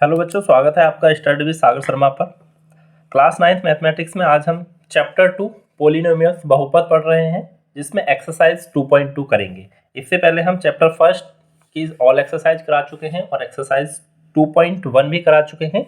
Hello बच्चों, स्वागत है आपका स्टडी विद सागर शर्मा पर। क्लास 9th मैथमेटिक्स में आज हम चैप्टर 2 पोलिनोमियल्स बहुपद पढ़ रहे हैं, जिसमें एक्सरसाइज 2.2 करेंगे। इससे पहले हम चैप्टर फर्स्ट की ऑल एक्सरसाइज करा चुके हैं और एक्सरसाइज 2.1 भी करा चुके हैं।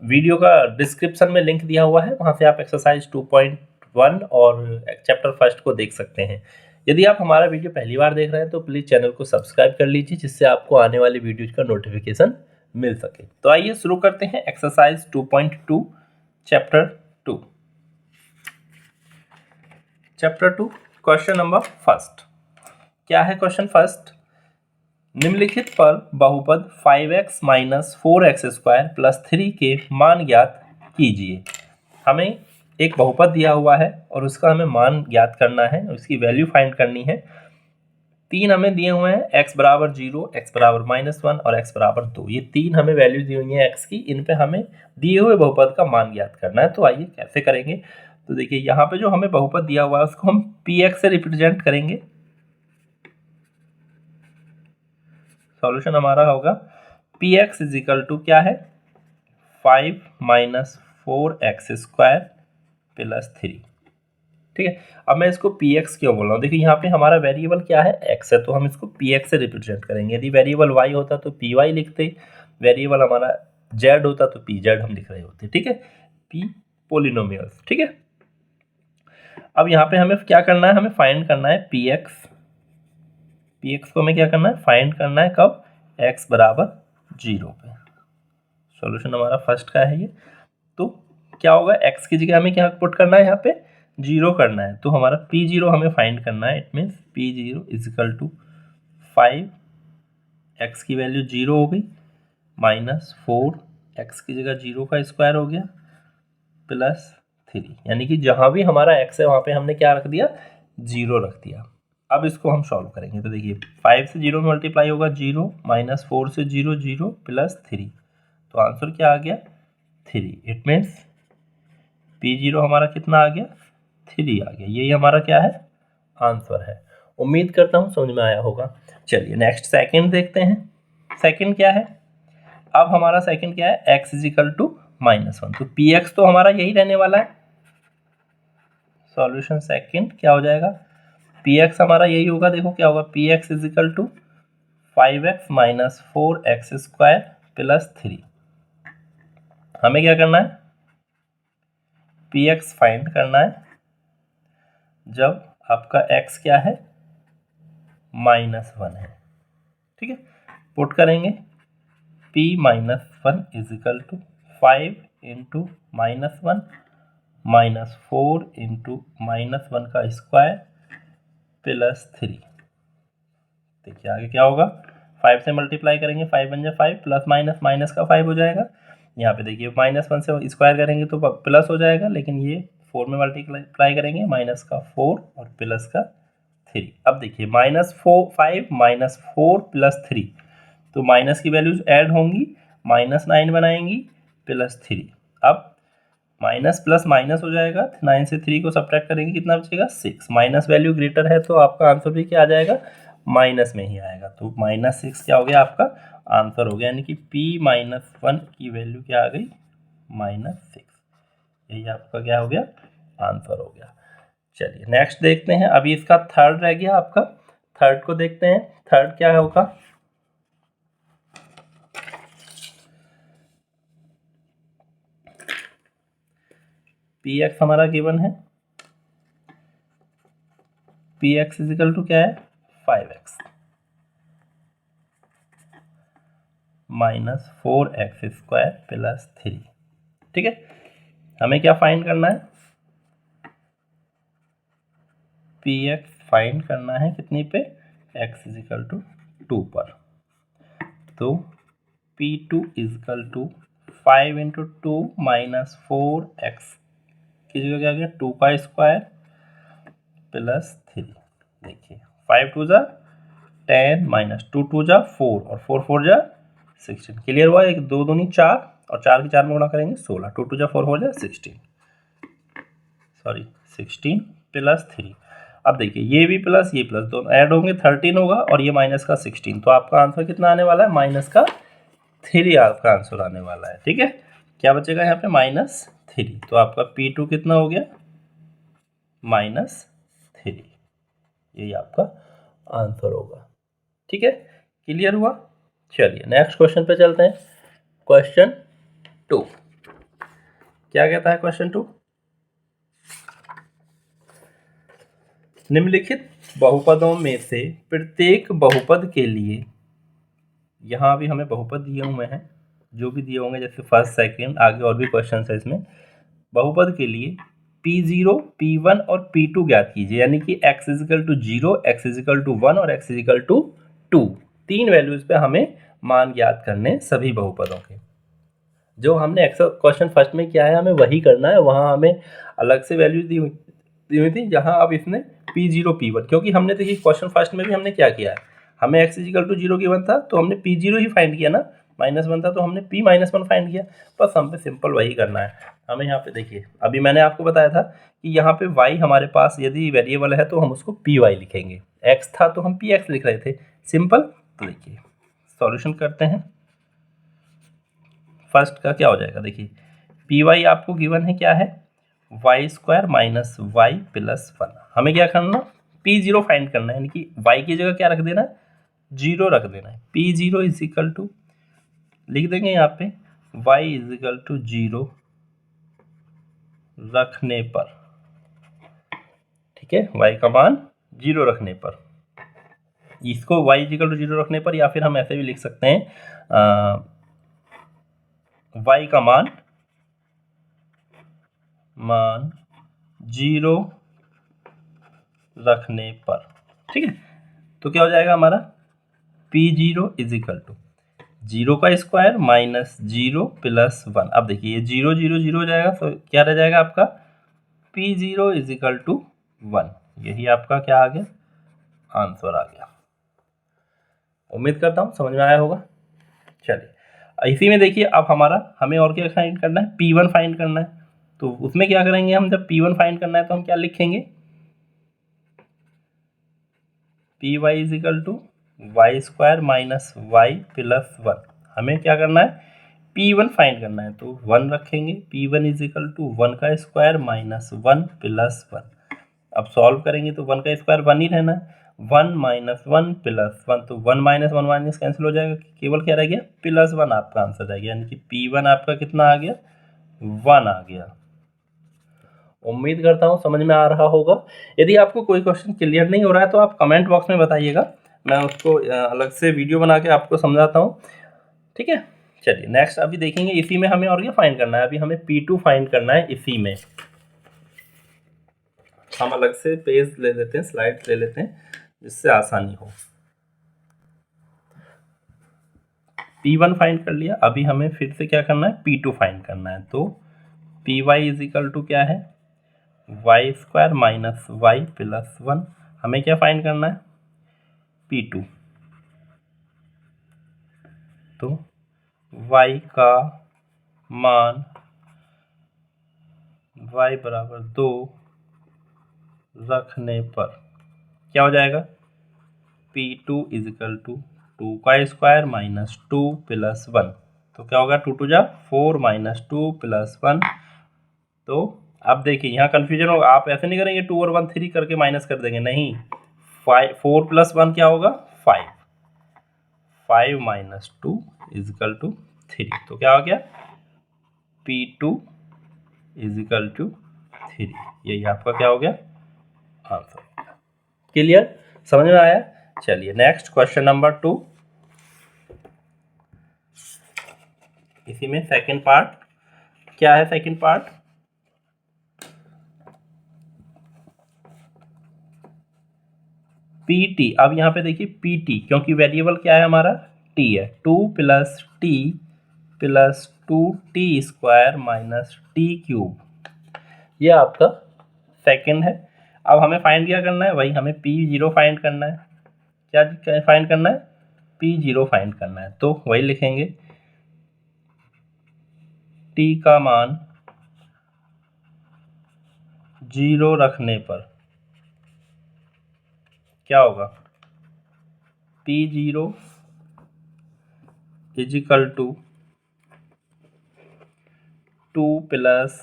वीडियो का डिस्क्रिप्शन में लिंक दिया हुआ है, वहाँ से आप एक्सरसाइज 2.1 और चैप्टर फर्स्ट को देख सकते हैं। यदि आप हमारा वीडियो पहली बार देख रहे हैं तो प्लीज़ चैनल को सब्सक्राइब कर लीजिए, जिससे आपको आने वाली वीडियोज का नोटिफिकेशन मिल सके। तो आइए शुरू करते हैं exercise 2.2 chapter 2। Chapter 2 question number first. क्या है क्वेश्चन फर्स्ट? निम्नलिखित पर बहुपद 5x - 4x² + 3 के मान ज्ञात कीजिए। हमें एक बहुपद दिया हुआ है और उसका हमें मान ज्ञात करना है, उसकी वैल्यू फाइंड करनी है। तीन हमें दिए हुए हैं, x बराबर 0, x बराबर -1 और x बराबर 2। ये तीन हमें वैल्यू दी हुई हैं x की। इन पे हमें दिए हुए बहुपद का मान ज्ञात करना है। तो आइए कैसे करेंगे। तो देखिए, यहाँ पे जो हमें बहुपद दिया हुआ है उसको हम px से रिप्रेजेंट करेंगे। सॉल्यूशन हमारा होगा px = क्या है, 5 - 4x² + 3। ठीक है। अब मैं इसको px क्यों बोल रहा हूँ? देखिए, यहाँ पे हमारा वेरिएबल क्या है, x है, तो हम इसको px से रिप्रेजेंट करेंगे। यदि वेरिएबल y होता तो py लिखते, वेरिएबल हमारा z होता तो pz हम लिख रहे होते। ठीक है, p पोलिनोमियल्स। ठीक है। अब यहाँ पे हमें क्या करना है, हमें फाइंड करना है px को हमें क्या करना है, फाइंड करना है कब, x बराबर 0 पे। सॉल्यूशन हमारा फर्स्ट का है ये। तो क्या होगा, x की जगह हमें क्या पुट करना है, यहाँ पे 0 करना है। तो हमारा p0 हमें फाइंड करना है। इट मीन्स p0 = 5, x की वैल्यू 0 हो गई, -4, x की जगह 0 का स्क्वायर हो गया, +3। यानी कि जहाँ भी हमारा x है वहाँ पे हमने क्या रख दिया, 0 रख दिया। अब इसको हम सॉल्व करेंगे। तो देखिए, 5 से 0 में मल्टीप्लाई होगा 0, -4 से 0, 0 +3। तो आंसर क्या आ गया, 3। इट मीन्स p0 हमारा कितना आ गया, 3 आ गया। यही हमारा क्या है, आंसर है। उम्मीद करता हूँ समझ में आया होगा। चलिए नेक्स्ट सेकंड देखते हैं। सेकंड क्या है, अब हमारा सेकंड क्या है, x = -1। तो px तो हमारा यही रहने वाला है। सॉल्यूशन सेकंड क्या हो जाएगा, px हमारा यही होगा। देखो क्या होगा, px = 5x - 4x² + 3। हमें क्या करना है, px फाइंड करना है जब आपका x क्या है, -1 है। ठीक है, पुट करेंगे p - 1 = 5 × -1 - 4 × -1 का स्क्वायर +3। देखिए आगे क्या होगा, 5 से मल्टीप्लाई करेंगे, 5 × 5 +- माइनस का 5 हो जाएगा। यहाँ पे देखिए -1 से स्क्वायर करेंगे तो प्लस हो जाएगा, लेकिन ये 4 में मल्टीप्लाई करेंगे, -4 और +3। अब देखिए -5 - 4 +3, तो माइनस की वैल्यूज ऐड होंगी, -9 बनाएंगी, +3। अब माइनस प्लस माइनस हो जाएगा, 9 से 3 को सब्ट्रैक्ट करेंगे, कितना बचेगा, 6। माइनस वैल्यू ग्रेटर है तो आपका आंसर भी क्या आ जाएगा, माइनस में ही आएगा। तो -6 क्या हो गया, आपका आंसर हो गया। यानी कि p - 1 की वैल्यू क्या आ गई, -6। यही आपका क्या हो गया, आंसर हो गया। चलिए नेक्स्ट देखते हैं। अभी इसका थर्ड रह गया आपका, थर्ड को देखते हैं। थर्ड क्या होगा, px हमारा गिवन है, px = क्या है, 5x - 4x² + 3। ठीक है, हमें क्या फाइंड करना है, px फाइंड करना है कितनी पे, x = 2 पर। तो p2 = 5 × 2 - 4x की जगह क्या गया, 2 का स्क्वायर +3। देखिए 5 2 जा 10 -2 2 जा 4 और 4 4 जा 16। क्लियर हुआ, एक 2 दूनी 4 और 4 की 4 में गुणा करेंगे 16, 2 2 जा 4 हो जाए 16, सॉरी 16 +3। अब देखिए ये भी प्लस ये प्लस दोनों ऐड होंगे, 13 होगा और ये माइनस का 16। तो आपका आंसर कितना आने वाला है, -3 3 आपका आंसर आने वाला है। ठीक है, क्या बचेगा यहाँ पे -3, तो आपका P2 कितना हो गया -3, यही आपका आंसर होगा। ठीक है, क्लियर हुआ। चलिए नेक्स्ट क्वेश्चन पे चलते हैं। क्वेश्चन 2 क्या कहता है? क्वेश्चन 2, निम्नलिखित बहुपदों में से प्रत्येक बहुपद के लिए, यहाँ भी हमें बहुपद दिए हुए हैं, जो भी दिए होंगे जैसे फर्स्ट सेकंड, आगे और भी क्वेश्चन है इसमें, बहुपद के लिए P0, P1 और P2 ज्ञात कीजिए, यानी कि x = 0, x = 1 और x = 2, 3 वैल्यूज पे हमें मान ज्ञात करने सभी बहुपदों के। जो हमने क्वेश्चन फर्स्ट में किया है हमें वही करना है, वहाँ हमें अलग से वैल्यू दी हुई थी, जहाँ अब इसने P0, P1, क्योंकि हमने देखिए क्वेश्चन फर्स्ट में भी हमने क्या किया है, हमें x = 0 गिवन था तो हमने P0 ही फाइंड किया ना, -1 था तो हमने P-1 फाइंड किया, बस हम पे सिंपल वही करना है हमें। यहाँ पे देखिए अभी मैंने आपको बताया था कि यहाँ पे y हमारे पास यदि वेरिएबल है तो हम उसको Py लिखेंगे, x था तो हम Px लिख रहे थे, सिंपल। तो देखिए सॉल्यूशन करते हैं। फर्स्ट का क्या हो जाएगा, देखिए Py आपको गिवन है क्या है, y² - y + 1। हमें क्या करना, P0 फाइंड करना है, यानी कि y की जगह क्या रख देना है, 0 रख देना है। P0 = लिख देंगे यहाँ पे y = 0 रखने पर, ठीक है, y का मान 0 रखने पर, इसको y = 0 रखने पर, या फिर हम ऐसे भी लिख सकते हैं y का मान 0 रखने पर। ठीक है, तो क्या हो जाएगा हमारा, P0 = 0 का स्क्वायर -0 + 1। अब देखिए ये 0 0 0 हो जाएगा, तो क्या रह जाएगा आपका P0 = 1। यही आपका क्या आ गया, आंसर आ गया। उम्मीद करता हूँ समझ में आया होगा। चलिए इसी में देखिए अब हमें और क्या फाइंड करना है, P1 फाइंड करना है। तो उसमें क्या करेंगे हम, जब P1 फाइंड करना है तो हम क्या लिखेंगे, Py = y² - y + 1। हमें क्या करना है, P1 फाइंड करना है तो 1 रखेंगे, P1 = 1 का स्क्वायर - 1 + 1। अब सॉल्व करेंगे तो 1 का स्क्वायर 1 ही रहना है, 1 - 1 + 1, तो 1 - 1 - कैंसिल हो जाएगा, केवल क्या रह गया, +1 आपका आंसर रह गया, यानी कि P1 आपका कितना आ गया, 1 आ गया। उम्मीद करता हूँ समझ में आ रहा होगा। यदि आपको कोई क्वेश्चन क्लियर नहीं हो रहा है तो आप कमेंट बॉक्स में बताइएगा, मैं उसको अलग से वीडियो बना के आपको समझाता हूँ। ठीक है, चलिए नेक्स्ट अभी देखेंगे इसी में हमें और क्या फाइंड करना है। अभी हमें P2 फाइंड करना है, इसी में हम अलग से पेज ले लेते हैं, स्लाइड ले लेते हैं, जिससे आसानी हो। P1 फाइंड कर लिया, अभी हमें फिर से क्या करना है, P2 फाइंड करना है। तो Py = क्या है, y² - y + 1। हमें क्या फाइंड करना है, P2। तो y का मान y = 2 रखने पर क्या हो जाएगा, P2 = 2 का स्क्वायर -2 + 1। तो क्या होगा, 2 2 जा 4 -2 + 1। तो अब देखिए यहाँ कन्फ्यूजन होगा, आप ऐसे नहीं करेंगे 2 और 1 3 करके माइनस कर देंगे, नहीं, 4 + 1 क्या होगा, 5, 5 - 2 = 3। तो क्या हो गया, P2 = 3, यही आपका क्या हो गया, आंसर। क्लियर, समझ में आया। चलिए नेक्स्ट क्वेश्चन नंबर 2, इसी में सेकंड पार्ट क्या है, सेकंड पार्ट PT। अब यहाँ पे देखिए PT, क्योंकि वेरिएबल क्या है हमारा, T है, 2 + T + 2T² - T³, ये आपका सेकंड है। अब हमें फाइंड क्या करना है, वही हमें P0 फाइंड करना है। क्या फाइंड करना है, P0 फाइंड करना है। तो वही लिखेंगे, T का मान 0 रखने पर क्या होगा, P0 is equal to 2 plus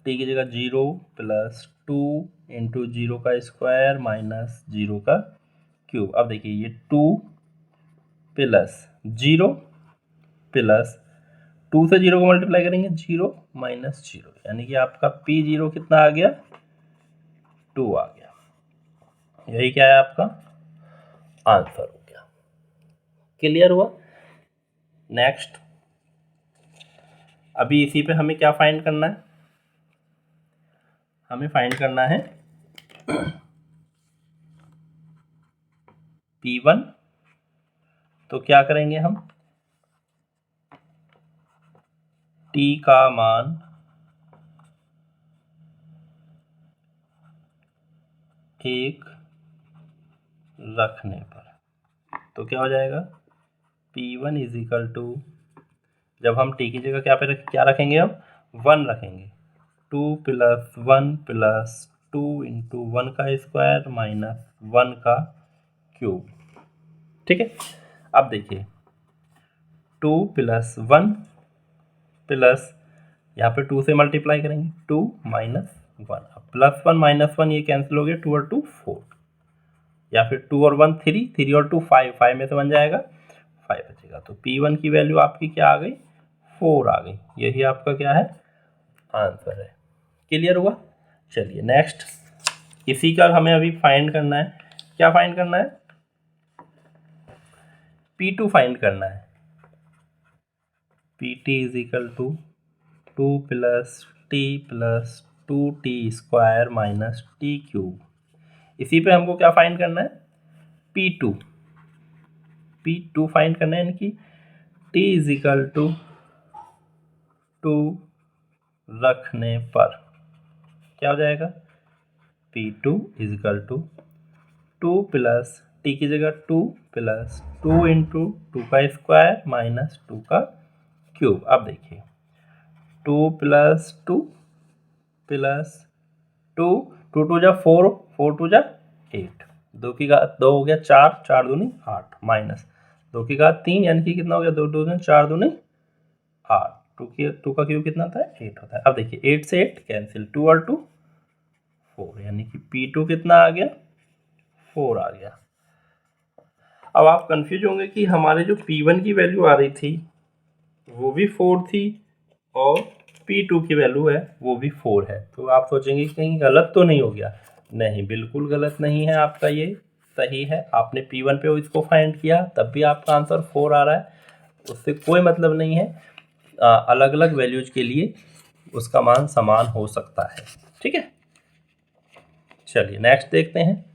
t की जगह 0 प्लस 2 इंटू 0 का स्क्वायर माइनस 0 का क्यूब। अब देखिए ये 2 प्लस 0 प्लस 2 से 0 को मल्टीप्लाई करेंगे 0 माइनस 0, यानी कि आपका P0 कितना आ गया 2 आ गया। यही क्या है आपका आंसर हो गया। क्लियर हुआ। नेक्स्ट, अभी इसी पे हमें क्या फाइंड करना है, हमें फाइंड करना है P1। तो क्या करेंगे हम, t का मान एक रखने पर, तो क्या हो जाएगा P1 इज इक्वल टू, जब हम t की जगह क्या रखेंगे, हम 1 रखेंगे, 2 प्लस 1 प्लस 2 इंटू 1 का स्क्वायर माइनस 1 का क्यूब। ठीक है, अब देखिए 2 प्लस 1 प्लस, यहाँ पे 2 से मल्टीप्लाई करेंगे 2 माइनस 1, प्लस 1 माइनस 1 ये कैंसिल हो गया, 2 और 2 4, या फिर 2 और 1 3, 3 और 2 5, 5 में से बन जाएगा 5 बचेगा। तो P1 की वैल्यू आपकी क्या आ गई 4 आ गई। यही आपका क्या है आंसर है। क्लियर हुआ। चलिए नेक्स्ट, इसी का हमें अभी फाइंड करना है, क्या फाइंड करना है P2 फाइंड करना है। PT is equal to 2 plus t plus 2t square minus t cube. इसी पे हमको क्या फाइंड करना है P2 फाइंड करना है, यानी कि t इज इक्वल टू 2 रखने पर क्या हो जाएगा P2 is equal to 2 plus t की जगह 2 प्लस 2 इंटू 2 का स्क्वायर माइनस 2 का क्यूब। अब देखिए 2 प्लस 2 प्लस 2, 2 टू जा 4, 4 टू जा 8, 2 की घात 2 हो गया 4, 4 दूनी 8 माइनस 2 की घात 3, यानी कि कितना हो गया 2 दूनी 4 दूनी 8, 2 का क्यूब कितना था 8 होता है। अब देखिए 8 से 8 कैंसिल, 2 और 2 4, यानी कि P2 कितना आ गया 4 आ गया। अब आप कंफ्यूज होंगे कि हमारे जो P1 की वैल्यू आ रही थी वो भी 4 थी और P2 की वैल्यू है वो भी 4 है, तो आप सोचेंगे कि कहीं गलत तो नहीं हो गया। नहीं, बिल्कुल गलत नहीं है, आपका ये सही है। आपने P1 पे इसको फाइंड किया तब भी आपका आंसर 4 आ रहा है, उससे कोई मतलब नहीं है। अलग अलग वैल्यूज के लिए उसका मान समान हो सकता है। ठीक है, चलिए नेक्स्ट देखते हैं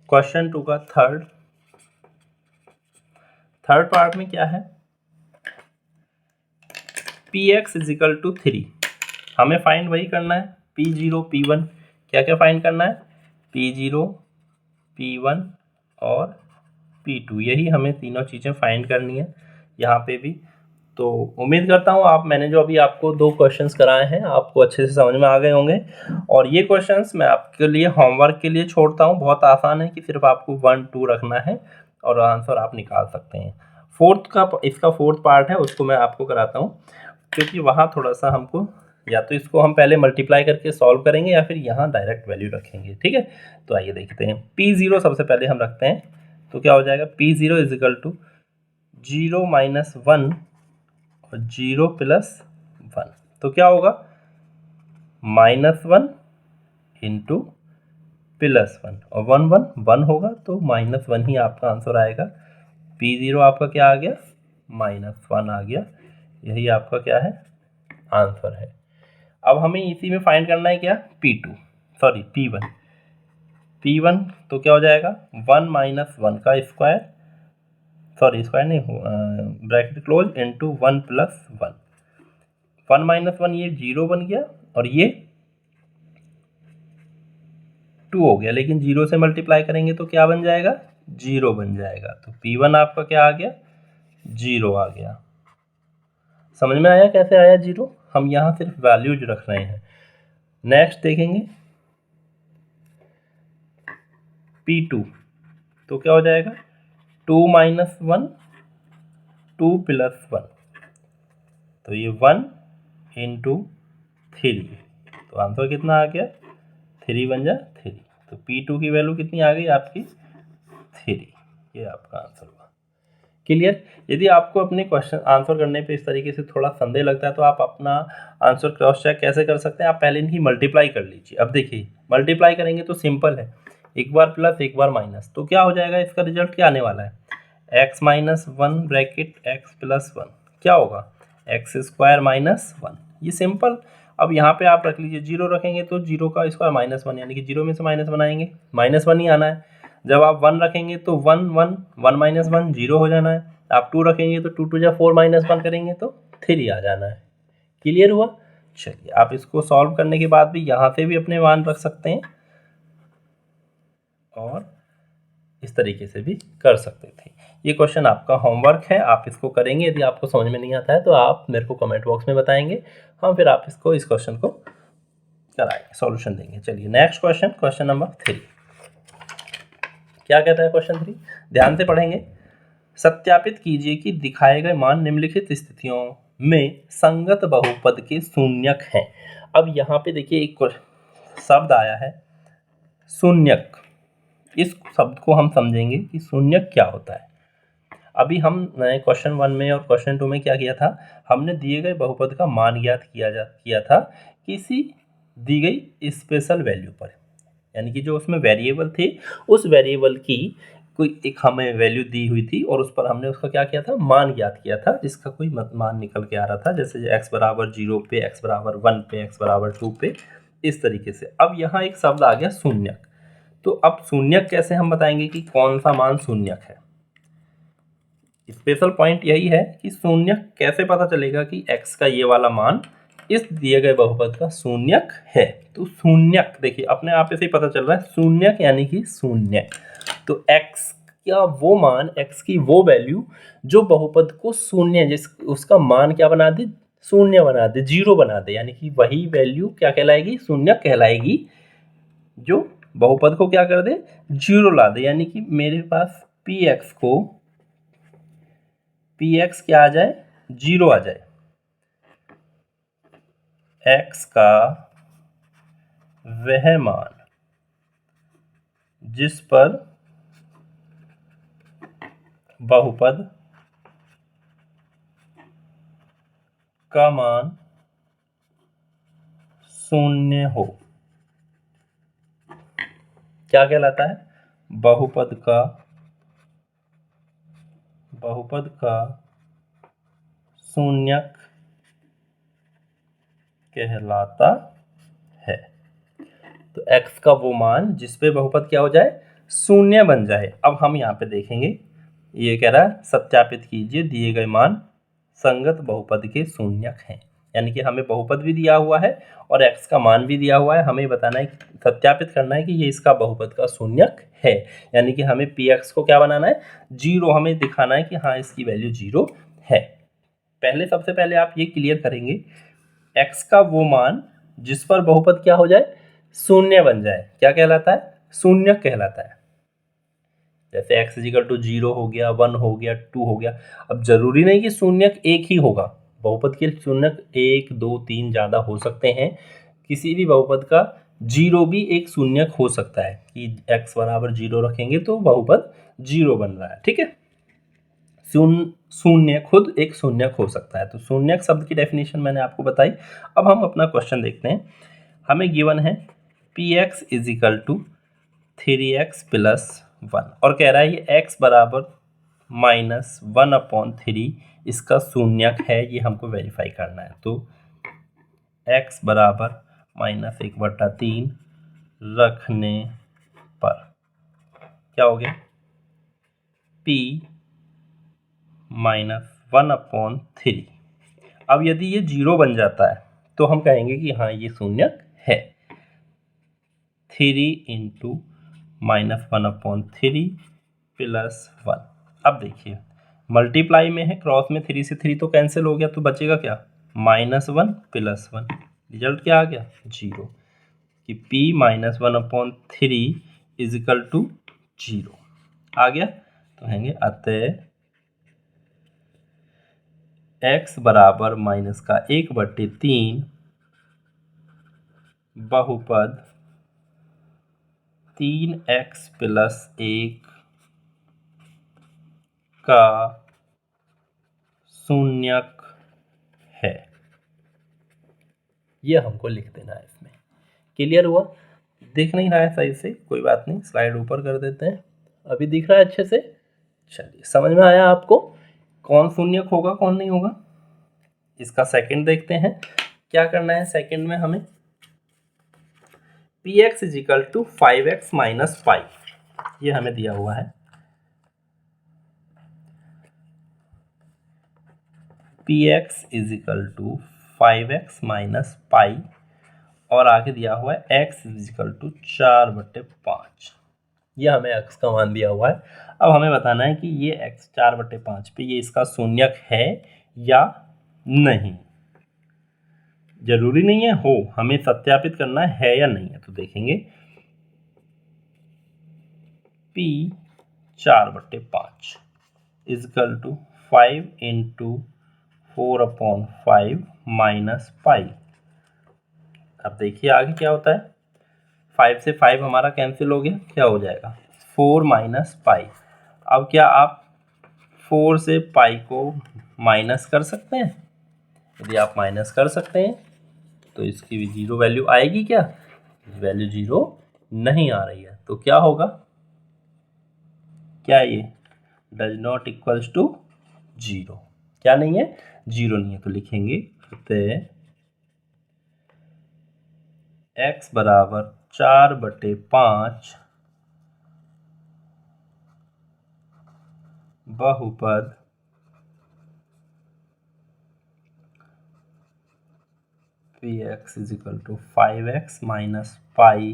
क्वेश्चन 2 का थर्ड पार्ट में क्या है, Px इज इक्वल टू 3। हमें फाइंड वही करना है P0 P1, क्या क्या फाइंड करना है P0 P1 और P2, यही हमें तीनों चीज़ें फाइंड करनी है यहाँ पे भी। तो उम्मीद करता हूँ मैंने जो अभी आपको 2 क्वेश्चंस कराए हैं आपको अच्छे से समझ में आ गए होंगे, और ये क्वेश्चंस मैं आपके लिए होमवर्क के लिए छोड़ता हूँ। बहुत आसान है कि सिर्फ आपको 1 2 रखना है और आंसर आप निकाल सकते हैं। इसका फोर्थ पार्ट है, उसको मैं आपको कराता हूँ, क्योंकि वहाँ थोड़ा सा हमको, या तो इसको हम पहले मल्टीप्लाई करके सॉल्व करेंगे या फिर यहाँ डायरेक्ट वैल्यू रखेंगे। ठीक है, तो आइए देखते हैं। P0 सबसे पहले हम रखते हैं, तो क्या हो जाएगा P0 is equal to 0 minus 1 और 0 प्लस 1, तो क्या होगा -1 इंटू प्लस 1, और 1 1 1 होगा तो -1 ही आपका आंसर आएगा। P0 आपका क्या आ गया -1 आ गया। यही आपका क्या है आंसर है। अब हमें इसी में फाइंड करना है क्या P1 तो क्या हो जाएगा 1 माइनस 1 का स्क्वायर, स्क्वायर नहीं, bracket close, into 1 plus 1, 1 minus 1 ये 0 बन गया और ये 2 हो गया, लेकिन 0 से मल्टीप्लाई करेंगे तो क्या बन जाएगा 0 बन जाएगा। तो P1 आपका क्या आ गया 0 आ गया। समझ में आया कैसे आया 0, हम यहाँ सिर्फ वैल्यूज रख रहे हैं। नेक्स्ट देखेंगे P2, तो क्या हो जाएगा 2 माइनस 1, 2 प्लस 1, तो ये 1 इंटू 3, तो आंसर कितना आ गया 3 बन जा 3, तो P2 की वैल्यू कितनी आ गई आपकी 3, ये आपका आंसर हुआ। क्लियर। यदि आपको अपने क्वेश्चन आंसर करने पे इस तरीके से थोड़ा संदेह लगता है तो आप अपना आंसर क्रॉस चेक कैसे कर सकते हैं, आप पहले इनकी मल्टीप्लाई कर लीजिए। अब देखिए मल्टीप्लाई करेंगे तो सिंपल है, एक बार प्लस एक बार माइनस, तो क्या हो जाएगा, इसका रिजल्ट क्या आने वाला है, x minus 1 bracket x plus 1 क्या होगा x स्क्वायर माइनस 1, ये सिंपल। अब यहाँ पे आप रख लीजिए, जीरो रखेंगे तो जीरो का स्क्वायर माइनस 1, यानी कि जीरो में से माइनस 1 आएंगे, माइनस 1 ही आना है। जब आप 1 रखेंगे तो 1 1 1 माइनस 1 जीरो हो जाना है, आप 2 रखेंगे तो 2 2 जा 4 माइनस 1 करेंगे तो 3 आ जाना है। क्लियर हुआ। चलिए आप इसको सॉल्व करने के बाद भी यहाँ से भी अपने मान रख सकते हैं और इस तरीके से भी कर सकते थे। ये क्वेश्चन आपका होमवर्क है, आप इसको करेंगे। यदि आपको समझ में नहीं आता है तो आप मेरे को कमेंट बॉक्स में बताएंगे, हम फिर आप इसको इस क्वेश्चन को कराएंगे, सॉल्यूशन देंगे। चलिए नेक्स्ट क्वेश्चन, क्वेश्चन नंबर 3 क्या कहता है। क्वेश्चन 3 ध्यान से पढ़ेंगे। सत्यापित कीजिए कि दिखाए गए मान निम्नलिखित स्थितियों में संगत बहुपद के शून्यक हैं। अब यहाँ पे देखिए एक शब्द आया है शून्यक, इस शब्द को हम समझेंगे कि शून्यक क्या होता है। अभी हम क्वेश्चन 1 में और क्वेश्चन 2 में क्या किया था, हमने दिए गए बहुपद का मान ज्ञात किया था किसी दी गई स्पेशल वैल्यू पर, यानी कि जो उसमें वेरिएबल थी उस वेरिएबल की कोई एक हमें वैल्यू दी हुई थी और उस पर हमने उसका क्या किया था, मान ज्ञात किया था, जिसका कोई मान निकल के आ रहा था, जैसे x बराबर 0 पे, x बराबर 1 पे, x बराबर 2 पे, इस तरीके से। अब यहाँ एक शब्द आ गया शून्यक, तो अब शून्यक कैसे हम बताएंगे कि कौन सा मान शून्यक है। स्पेशल पॉइंट यही है कि शून्यक कैसे पता चलेगा कि x का ये वाला मान इस दिए गए बहुपद का शून्यक है। तो शून्यक देखिए अपने आप से ही पता चल रहा है, शून्यक यानी कि शून्य, तो x का वो मान, x की वो वैल्यू जो बहुपद को शून्य, जिस उसका मान क्या बना दे, शून्य बना दे, जीरो बना दे, यानी कि वही वैल्यू क्या कहलाएगी, शून्यक कहलाएगी, जो बहुपद को क्या कर दे, जीरो ला दे। यानी कि मेरे पास px क्या आ जाए, जीरो आ जाए, x का वह मान जिस पर बहुपद का मान शून्य हो, क्या कहलाता है, बहुपद का शून्यक कहलाता है। तो x का वो मान जिस पे बहुपद क्या हो जाए, शून्य बन जाए। अब हम यहाँ पे देखेंगे, ये कह रहा है सत्यापित कीजिए दिए गए मान संगत बहुपद के शून्यक हैं, यानी कि हमें बहुपद भी दिया हुआ है और x का मान भी दिया हुआ है, हमें बताना है, सत्यापित करना है कि ये इसका बहुपद का शून्यक है, यानी कि हमें px को क्या बनाना है, जीरो, हमें दिखाना है कि हाँ इसकी वैल्यू जीरो है। पहले सबसे पहले आप ये क्लियर करेंगे, x का वो मान जिस पर बहुपद क्या हो जाए, शून्य बन जाए, क्या कहलाता है, शून्यक कहलाता है। जैसे x इक्वल टू 0 हो गया, 1 हो गया, 2 हो गया। अब जरूरी नहीं कि शून्यक एक ही होगा, बहुपद के शून्यक 1 2 3 ज़्यादा हो सकते हैं, किसी भी बहुपद का जीरो भी एक शून्यक हो सकता है कि x बराबर 0 रखेंगे तो बहुपद 0 बन रहा है, ठीक है। शून्य खुद एक शून्यक हो सकता है। तो शून्यक शब्द की डेफिनेशन मैंने आपको बताई। अब हम अपना क्वेश्चन देखते हैं। हमें गिवन है px is equal to 3x plus 1 और कह रहा है ये x बराबर माइनस 1/3 इसका शून्यक है, ये हमको वेरीफाई करना है। तो x बराबर -1/3 रखने पर क्या हो गया, p -1/3। अब यदि ये 0 बन जाता है तो हम कहेंगे कि हाँ ये शून्यक है। 3 इंटू -1/3 प्लस 1। अब देखिए मल्टीप्लाई में है, क्रॉस में 3 से 3 तो कैंसिल हो गया, तो बचेगा क्या, -1 प्लस 1, रिजल्ट क्या आ गया, 0, कि p -1/3 इज इक्वल टू 0 आ गया। तो कहेंगे अतः x बराबर माइनस का 1/3 बहुपद 3x + 1 का शून्यक है। ये हमको लिख देना है इसमें। क्लियर हुआ? दिख नहीं रहा है सही से, कोई बात नहीं, स्लाइड ऊपर कर देते हैं। अभी दिख रहा है अच्छे से? चलिए, समझ में आया आपको कौन शून्यक होगा कौन नहीं होगा? इसका सेकंड देखते हैं। क्या करना है सेकंड में हमें? px = 5x - पाई, ये हमें दिया हुआ है। px = 5x - पाई और आगे दिया हुआ है x = 4/5। ये हमें x का मान दिया हुआ है। अब हमें बताना है कि ये x 4/5 पे ये इसका शून्यक है या नहीं। जरूरी नहीं है हो, हमें सत्यापित करना है या नहीं है। तो देखेंगे p 4/5 = 5 × 4/5 - पाई। अब देखिए आगे क्या होता है। 5 से 5 हमारा कैंसिल हो गया, क्या हो जाएगा 4 - पाई। अब क्या आप 4 से पाई को माइनस कर सकते हैं? यदि आप माइनस कर सकते हैं तो इसकी भी 0 वैल्यू आएगी क्या? वैल्यू 0 नहीं आ रही है, तो क्या होगा? क्या ये डज नॉट इक्वल्स टू 0? क्या नहीं है? 0 नहीं है। तो लिखेंगे x बराबर 4/5 बहुपद px = 5x - पाई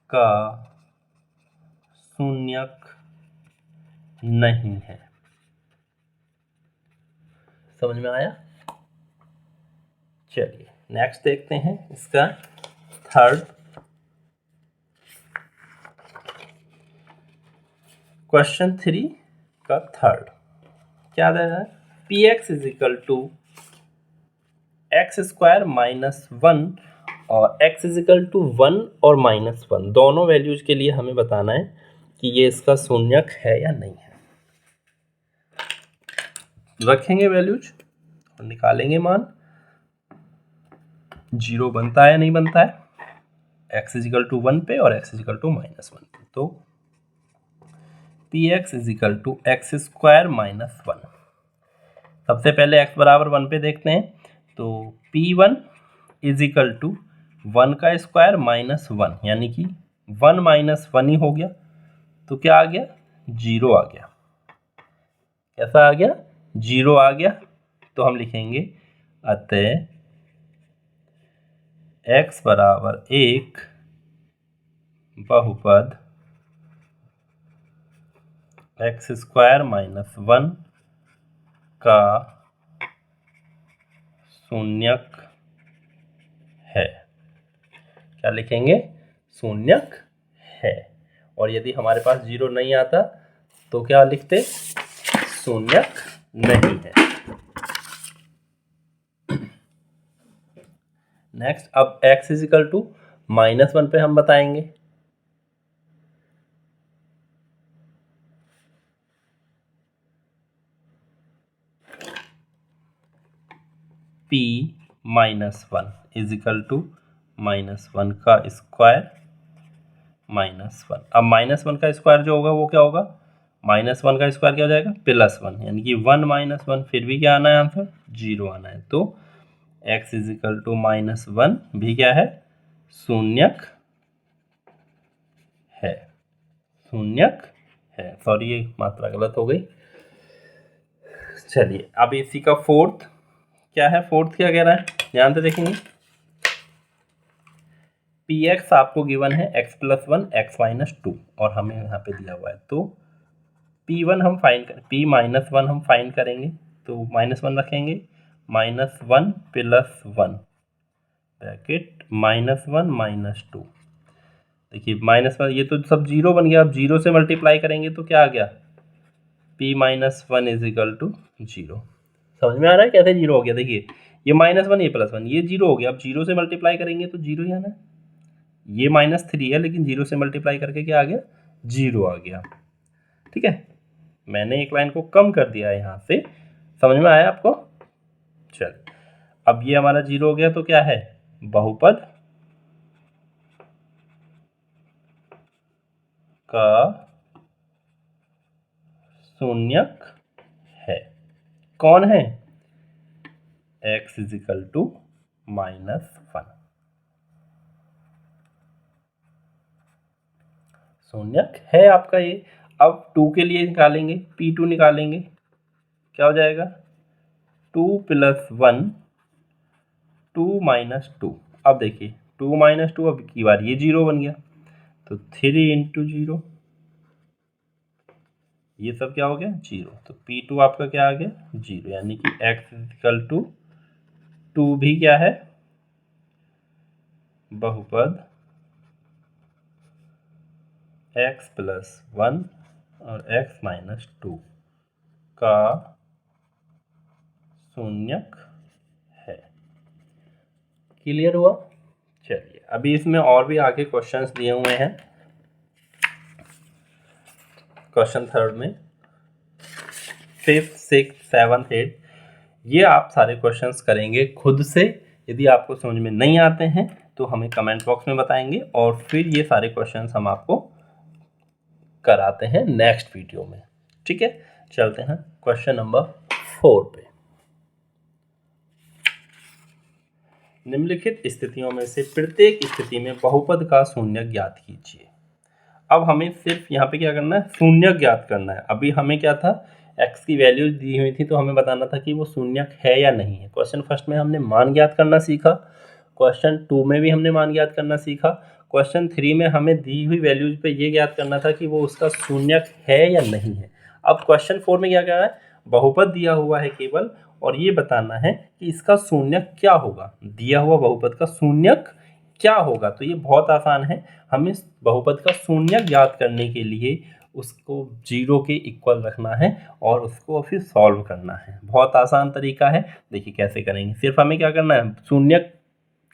का शून्यक नहीं है। समझ में आया? चलिए नेक्स्ट देखते हैं इसका थर्ड क्वेश्चन 3 का थर्ड। क्या दे रहा है? px = x² - 1 और x = 1 और -1 दोनों वैल्यूज के लिए हमें बताना है कि ये इसका शून्यक है या नहीं है। रखेंगे वैल्यूज और निकालेंगे मान। 0 बनता है या नहीं बनता है? x = 1 पे और x = -1 पे। तो px = x² - 1। सबसे पहले x बराबर 1 पे देखते हैं। तो p1 = 1 का स्क्वायर -1, यानी कि 1 - 1 ही हो गया। तो क्या आ गया? 0 आ गया। कैसा आ गया? 0 आ गया। तो हम लिखेंगे अतः x बराबर 1 बहुपद x² - 1 का शून्यक है। क्या लिखेंगे? शून्यक है। और यदि हमारे पास 0 नहीं आता तो क्या लिखते? शून्यक नहीं है। नेक्स्ट, अब x = -1 पे हम बताएंगे। p - 1 = -1 का स्क्वायर -1। अब -1 का स्क्वायर जो होगा वो क्या होगा? -1 का स्क्वायर क्या हो जाएगा? +1, यानी कि 1 - 1। फिर भी क्या आना है आंसर? 0 आना है। तो x = -1 भी क्या है? शून्यक है। शून्यक है। सॉरी, ये मात्रा गलत हो गई। चलिए अब इसी का फोर्थ क्या है? फोर्थ क्या कह रहा है? ध्यान से देखेंगे। px आपको गिवन है x + 1 x - 2 और हमें यहाँ पे दिया हुआ है। तो p1 हम फाइंड करें, p - 1 हम फाइंड करेंगे। तो -1 रखेंगे, -1 + 1 ब्रैकेट -1 - 2। देखिए -1, ये तो सब 0 बन गया। अब 0 से मल्टीप्लाई करेंगे तो क्या आ गया? p minus one is equal to zero. समझ में आ रहा है कैसे जीरो हो गया? देखिए ये माइनस वन, ये प्लस वन, ये जीरो हो गया। अब जीरो से मल्टीप्लाई करेंगे तो जीरो ही आना है। ये माइनस थ्री है लेकिन जीरो से मल्टीप्लाई करके क्या आ गया? जीरो आ गया। ठीक है, मैंने एक लाइन को कम कर दिया है यहाँ से। समझ में आया आपको? चल, अब ये हमारा जीरो हो गया तो क्या है? बहुपद का शून्यक है। कौन है? x is equal to minus one. शून्यक है आपका ये। अब टू के लिए निकालेंगे, p2 निकालेंगे, क्या हो जाएगा? Two plus one, two minus two. अब देखिए टू माइनस टू, अब की बार ये जीरो बन गया तो थ्री इंटू जीरो, ये सब क्या हो गया? जीरो। तो p2 आपका क्या आ गया? जीरो, यानी कि x इक्वल टू टू भी क्या है? बहुपद x प्लस वन और x माइनस टू का शून्यक है। क्लियर हुआ? चलिए अभी इसमें और भी आगे क्वेश्चंस दिए हुए हैं। क्वेश्चन थर्ड में फिफ्थ, सिक्स, सेवन्थ, एट, ये आप सारे क्वेश्चंस करेंगे खुद से। यदि आपको समझ में नहीं आते हैं तो हमें कमेंट बॉक्स में बताएंगे और फिर ये सारे क्वेश्चंस हम आपको कराते हैं नेक्स्ट वीडियो में। ठीक है, चलते हैं क्वेश्चन नंबर 4 पे। निम्नलिखित स्थितियों में से प्रत्येक स्थिति में बहुपद का शून्यक ज्ञात कीजिए। अब हमें सिर्फ यहाँ पे क्या करना है? शून्यक ज्ञात करना है। अभी हमें क्या था? x की वैल्यू दी हुई थी तो हमें बताना था कि वो शून्यक है या नहीं है। क्वेश्चन फर्स्ट में हमने मान ज्ञात करना सीखा, क्वेश्चन टू में भी हमने मान ज्ञात करना सीखा, क्वेश्चन थ्री में हमें दी हुई वैल्यूज पे ये ज्ञात करना था कि वो उसका शून्यक है या नहीं है। अब क्वेश्चन फोर में क्या कह रहा है? बहुपद दिया हुआ है केवल, और ये बताना है कि इसका शून्यक क्या होगा। दिया हुआ बहुपद का शून्यक क्या होगा? तो ये बहुत आसान है। हमें बहुपद का शून्यक ज्ञात करने के लिए उसको जीरो के इक्वल रखना है और उसको फिर सॉल्व करना है। बहुत आसान तरीका है। देखिए कैसे करेंगे। सिर्फ हमें क्या करना है? शून्यक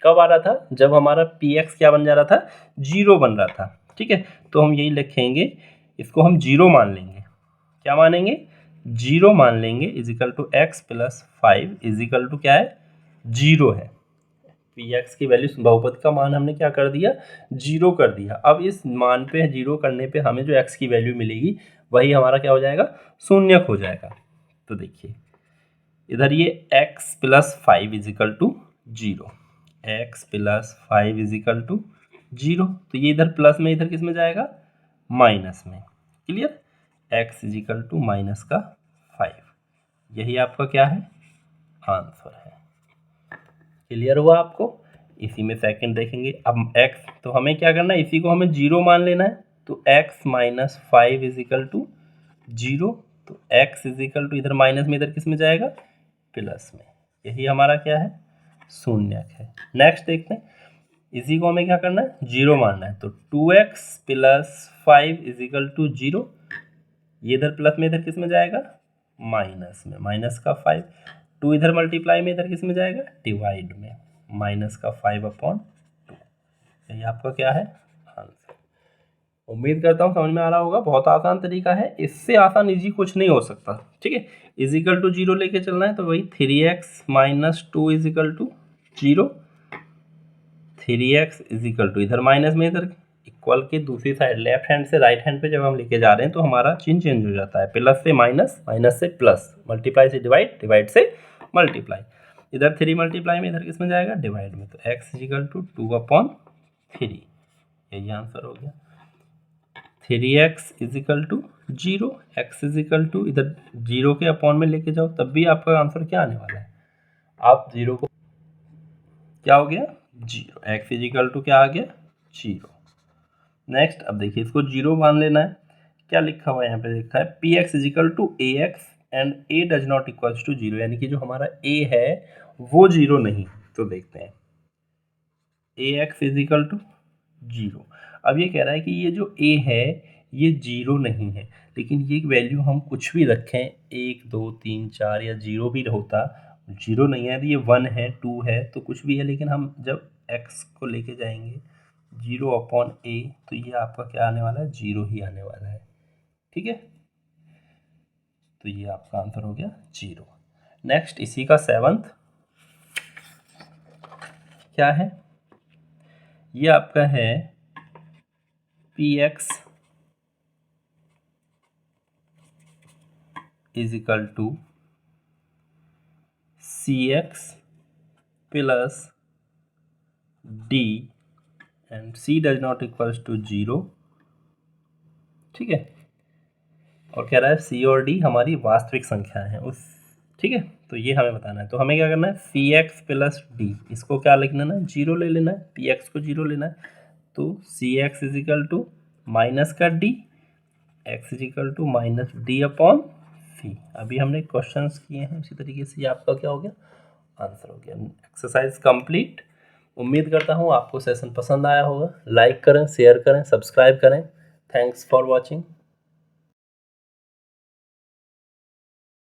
कब आ रहा था? जब हमारा px क्या बन जा रहा था? जीरो बन रहा था। ठीक है, तो हम यही लिखेंगे, इसको हम जीरो मान लेंगे। क्या मानेंगे? जीरो मान लेंगे। Is equal to x plus five is equal to क्या है? जीरो है। px की वैल्यू, बहुपद का मान हमने क्या कर दिया? जीरो कर दिया। अब इस मान पे जीरो करने पे हमें जो x की वैल्यू मिलेगी वही हमारा क्या हो जाएगा? शून्यक हो जाएगा। तो देखिए इधर ये x plus five is equal to zero, x plus five is equal to zero, तो ये इधर प्लस में, इधर किस में जाएगा? माइनस में। Clear? x is equal to minus का फाइव, यही आपका क्या है? आंसर है। क्लियर हुआ आपको? इसी में सेकंड देखेंगे। अब x, तो हमें क्या करना है? इसी को हमें जीरो मान लेना है। तो x minus five is equal to zero, तो x इज इक्वल टू, इधर माइनस में, इधर किस में जाएगा? प्लस में। यही हमारा क्या है? शून्यक है। नेक्स्ट देखते हैं। इसी को हमें क्या करना है? जीरो मानना है। तो 2x plus five is equal to zero, ये इधर प्लस में, इधर किस में जाएगा? माइनस में, माइनस का फाइव। टू इधर मल्टीप्लाई में, इधर किस में जाएगा? डिवाइड में, माइनस का फाइव अपॉन टू। यही आपका क्या है? आंसर। उम्मीद करता हूँ समझ में आ रहा होगा। बहुत आसान तरीका है, इससे आसान इजी कुछ नहीं हो सकता। ठीक है, इज इक्वल टू जीरो लेके चलना है, तो वही 3x minus two is equal to zero, 3x is equal to, इधर माइनस में, इधर इक्वल के दूसरी साइड लेफ्ट हैंड से राइट हैंड पे जब हम लेके जा रहे हैं तो हमारा चिन्ह चेंज हो जाता है। प्लस से माइनस, माइनस से प्लस, मल्टीप्लाई से डिवाइड, डिवाइड से मल्टीप्लाई। इधर थ्री मल्टीप्लाई में, इधर किस में जाएगा? डिवाइड में। तो x is equal to two upon three, यही आंसर हो गया। 3x is equal to zero, x is equal to, इधर जीरो के अपॉन में लेके जाओ तब भी आपका आंसर क्या आने वाला है? आप जीरो को, क्या हो गया? Zero. X is equal to क्या आ गया? जीरो। नेक्स्ट, अब देखिए इसको जीरो मान लेना है। क्या लिखा हुआ है यहाँ पे? लिखा है p x is equal to a x and a does not equals to zero, यानी कि जो हमारा ए है वो जीरो नहीं। तो देखते हैं, A X is equal to zero. अब ये कह रहा है कि ये जो ए है ये जीरो नहीं है, लेकिन ये वैल्यू हम कुछ भी रखें 1 2 3 4 या 0 भी होता, 0 नहीं है तो ये 1 है 2 है तो कुछ भी है, लेकिन हम जब x को लेके जाएंगे 0/a तो ये आपका क्या आने वाला है, 0 ही आने वाला है। ठीक है, तो ये आपका आंसर हो गया 0। नेक्स्ट इसी का 7th क्या है, ये आपका है px is equal to cx plus d and c does not equals to 0। ठीक है, और कह रहा है c और d हमारी वास्तविक संख्याएं हैं उस, ठीक है, तो ये हमें बताना है। तो हमें क्या करना है, px प्लस d, इसको क्या लिख लेना है, 0 ले लेना है, px को 0 लेना है, तो cx is equal to minus का d, x is equal to minus d upon c। अभी हमने क्वेश्चंस किए हैं, उसी तरीके से ये आपका क्या हो गया, आंसर हो गया। Exercise complete. उम्मीद करता हूँ आपको सेशन पसंद आया होगा। लाइक करें, शेयर करें, सब्सक्राइब करें। Thanks for watching.